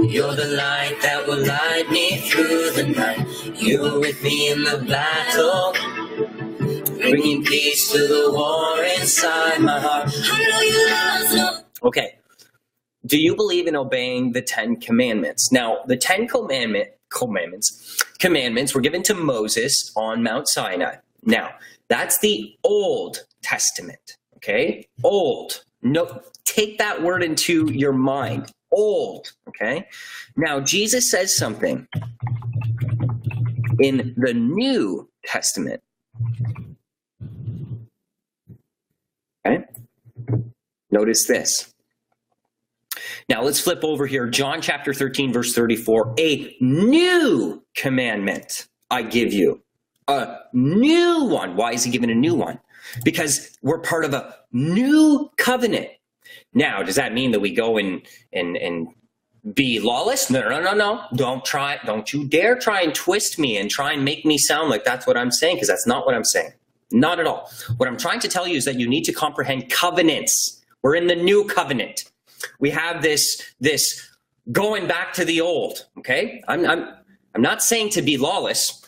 You're the light that will light me through the night. You're with me in the battle, bringing peace to the war inside my heart. I know your love's no. Okay. Do you believe in obeying the 10 commandments? Now, the 10 commandments were given to Moses on Mount Sinai. Now, that's the Old Testament, okay? Old. No, take that word into your mind. Old, okay? Now, Jesus says something in the New Testament. Okay? Notice this. Now let's flip over here. John chapter 13, verse 34. A new commandment I give you. A new one. Why is he giving a new one? Because we're part of a new covenant. Now, does that mean that we go and be lawless? No. Don't you dare try and twist me and try and make me sound like that's what I'm saying, because that's not what I'm saying. Not at all. What I'm trying to tell you is that you need to comprehend covenants. We're in the new covenant. We have this going back to the old, okay? I'm not saying to be lawless.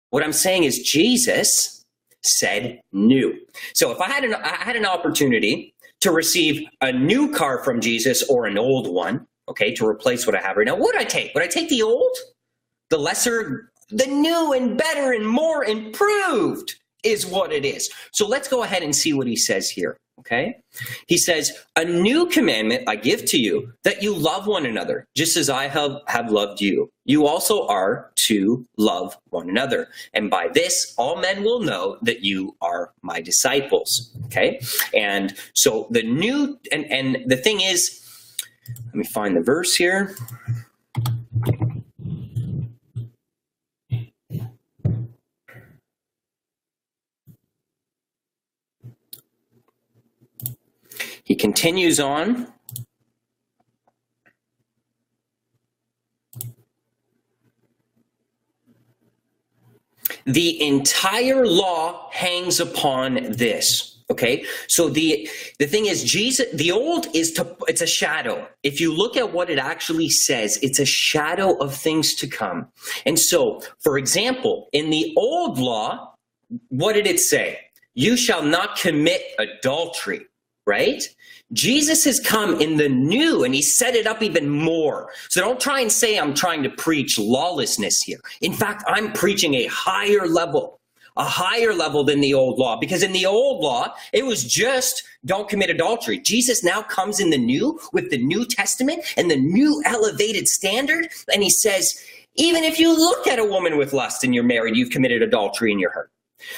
What I'm saying is Jesus said new. So if I had an opportunity to receive a new car from Jesus or an old one, okay, to replace what I have right now, what would I take? Would I take the old? The lesser, the new and better and more improved is what it is. So let's go ahead and see what he says here. Okay, he says, a new commandment I give to you, that you love one another, just as I have loved you. You also are to love one another. And by this, all men will know that you are my disciples. Okay, and so the new, and the thing is, let me find the verse here. He continues on. The entire law hangs upon this. Okay, so the thing is, Jesus, the old it's a shadow. If you look at what it actually says, it's a shadow of things to come. And so, for example, in the old law, what did it say? You shall not commit adultery. Right? Jesus has come in the new, and he set it up even more. So don't try and say I'm trying to preach lawlessness here. In fact, I'm preaching a higher level than the old law. Because in the old law, it was just don't commit adultery. Jesus now comes in the new with the New Testament and the new elevated standard. And he says, even if you look at a woman with lust and you're married, you've committed adultery in your heart.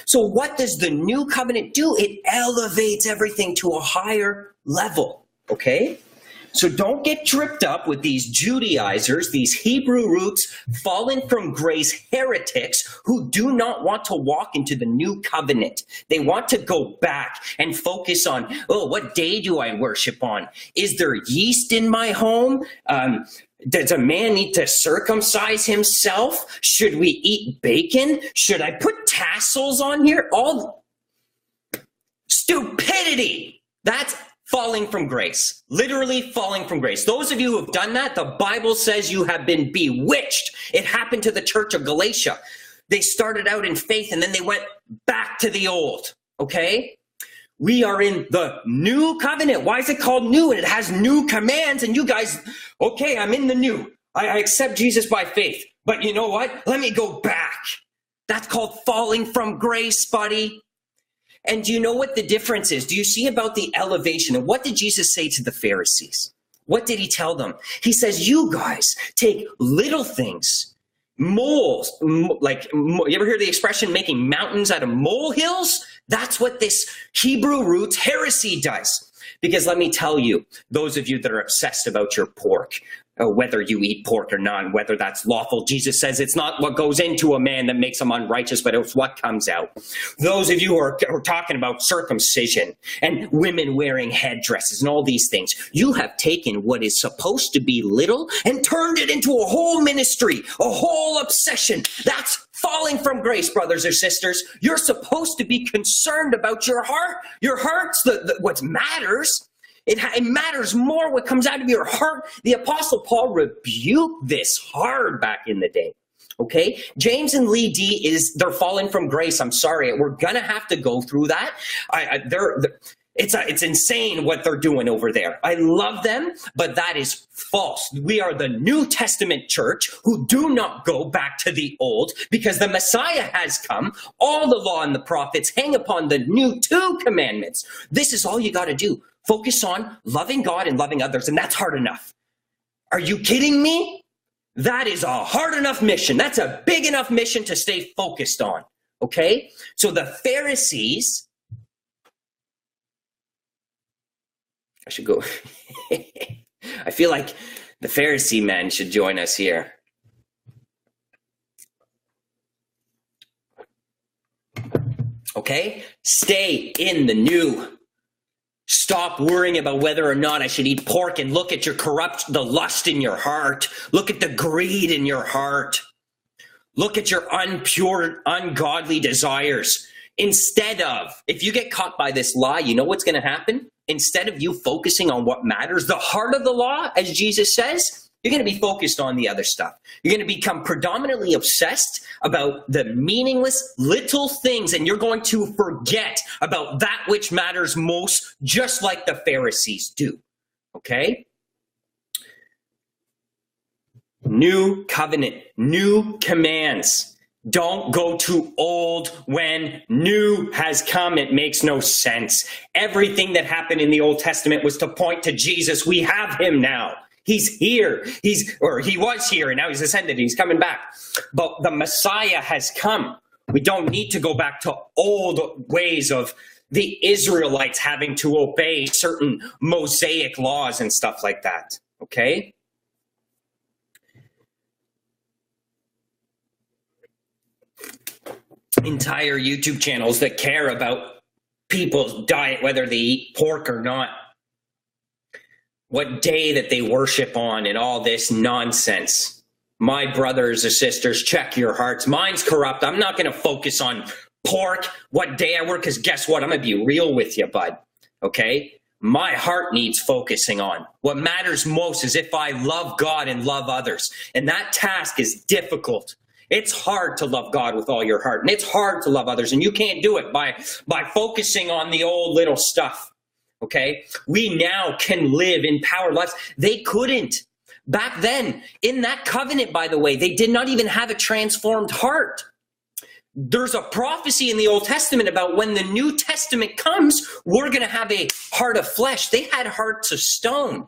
So what does the new covenant do? It elevates everything to a higher level, okay? So don't get tripped up with these Judaizers, these Hebrew roots, fallen from grace heretics who do not want to walk into the new covenant. They want to go back and focus on, oh, what day do I worship on? Is there yeast in my home? Does a man need to circumcise himself? Should we eat bacon? Should I put tassels on here? All stupidity. That's falling from grace. Literally falling from grace. Those of you who have done that, the Bible says you have been bewitched. It happened to the church of Galatia. They started out in faith and then they went back to the old. Okay? We are in the new covenant. Why is it called new? And it has new commands. And you guys, okay, I'm in the new. I accept Jesus by faith. But you know what? Let me go back. That's called falling from grace, buddy. And do you know what the difference is? Do you see about the elevation? And what did Jesus say to the Pharisees? What did he tell them? He says, you guys take little things, moles, you ever hear the expression making mountains out of molehills? That's what this Hebrew roots heresy does. Because let me tell you, those of you that are obsessed about your pork, whether you eat pork or not, whether that's lawful, Jesus says it's not what goes into a man that makes him unrighteous, but it's what comes out. Those of you who are talking about circumcision and women wearing headdresses and all these things, you have taken what is supposed to be little and turned it into a whole ministry, a whole obsession. That's falling from grace, brothers or sisters. You're supposed to be concerned about your heart. Your heart's what matters. It matters more what comes out of your heart. The Apostle Paul rebuked this hard back in the day. Okay, James and Lee D they're falling from grace. I'm sorry, we're gonna have to go through that. It's insane what they're doing over there. I love them, but that is false. We are the New Testament church who do not go back to the old, because the Messiah has come. All the law and the prophets hang upon the new 2 commandments. This is all you got to do. Focus on loving God and loving others, and that's hard enough. Are you kidding me? That is a hard enough mission. That's a big enough mission to stay focused on. Okay? So the Pharisees, I should go. I feel like the Pharisee man should join us here. Okay? Stay in the new. Stop worrying about whether or not I should eat pork, and look at the lust in your heart. Look at the greed in your heart. Look at your unpure, ungodly desires. Instead of, if you get caught by this lie, you know what's going to happen? Instead of you focusing on what matters, the heart of the law, as Jesus says, you're going to be focused on the other stuff. You're going to become predominantly obsessed about the meaningless little things, and you're going to forget about that which matters most, just like the Pharisees do. Okay? New covenant, new commands. Don't go to old when new has come. It makes no sense. Everything that happened in the Old Testament was to point to Jesus. We have him now. He's here. He was here, and now he's ascended. He's coming back. But the Messiah has come. We don't need to go back to old ways of the Israelites having to obey certain Mosaic laws and stuff like that. Okay? Entire YouTube channels that care about people's diet, whether they eat pork or not, what day that they worship on, and all this nonsense. My brothers and sisters, check your hearts. Mine's corrupt. I'm not going to focus on pork, what day I work, because guess what? I'm going to be real with you, bud. Okay? My heart needs focusing on. What matters most is if I love God and love others. And that task is difficult. It's hard to love God with all your heart, and it's hard to love others, and you can't do it by focusing on the old little stuff. Okay? We now can live empowered lives. They couldn't. Back then, in that covenant, by the way, they did not even have a transformed heart. There's a prophecy in the Old Testament about when the New Testament comes, we're going to have a heart of flesh. They had hearts of stone.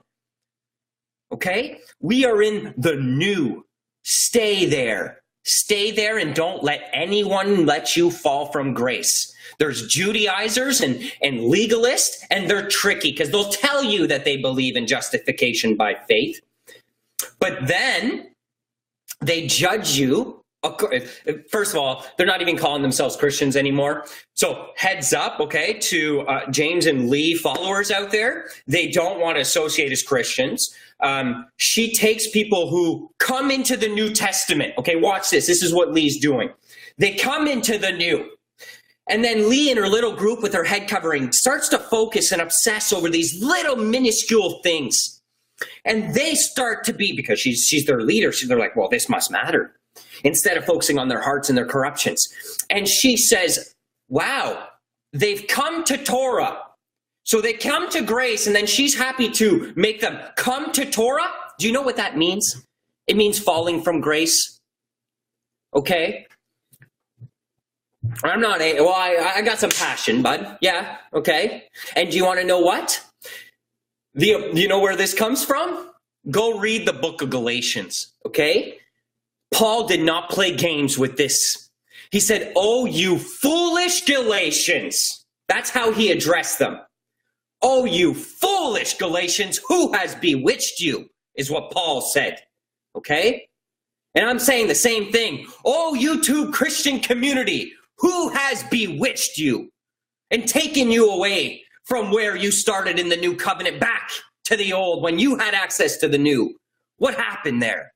Okay? We are in the new. Stay there. Stay there, and don't let anyone let you fall from grace. There's Judaizers and legalists, and they're tricky because they'll tell you that they believe in justification by faith. But then they judge you. First of all, they're not even calling themselves Christians anymore. So heads up, okay, to James and Lee followers out there. They don't want to associate as Christians. She takes people who come into the New Testament. Okay, watch this. This is what Lee's doing. They come into the new. And then Lee in her little group with her head covering starts to focus and obsess over these little minuscule things. And they start to be, because she's their leader, they're like, well, this must matter. Instead of focusing on their hearts and their corruptions. And she says, wow, they've come to Torah. So they come to grace, and then she's happy to make them come to Torah. Do you know what that means? It means falling from grace. Okay? I'm not, well, I got some passion, bud. Yeah, okay. And do you want to know what? You know where this comes from? Go read the book of Galatians, okay? Paul did not play games with this. He said, oh, you foolish Galatians. That's how he addressed them. Oh, you foolish Galatians, who has bewitched you, is what Paul said, okay? And I'm saying the same thing. Oh, YouTube Christian community, who has bewitched you and taken you away from where you started in the new covenant back to the old when you had access to the new? What happened there?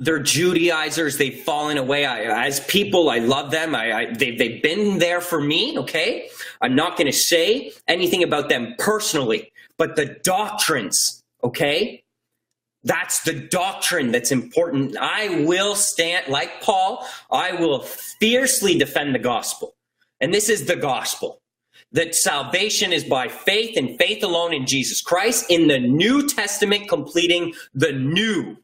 They're Judaizers. They've fallen away. As people, I love them. They've been there for me, okay? I'm not going to say anything about them personally, but the doctrines, okay? That's the doctrine that's important. I will stand, like Paul, I will fiercely defend the gospel. And this is the gospel, that salvation is by faith and faith alone in Jesus Christ, in the New Testament, completing the new.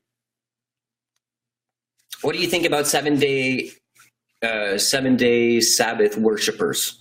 What do you think about seven-day Sabbath worshipers?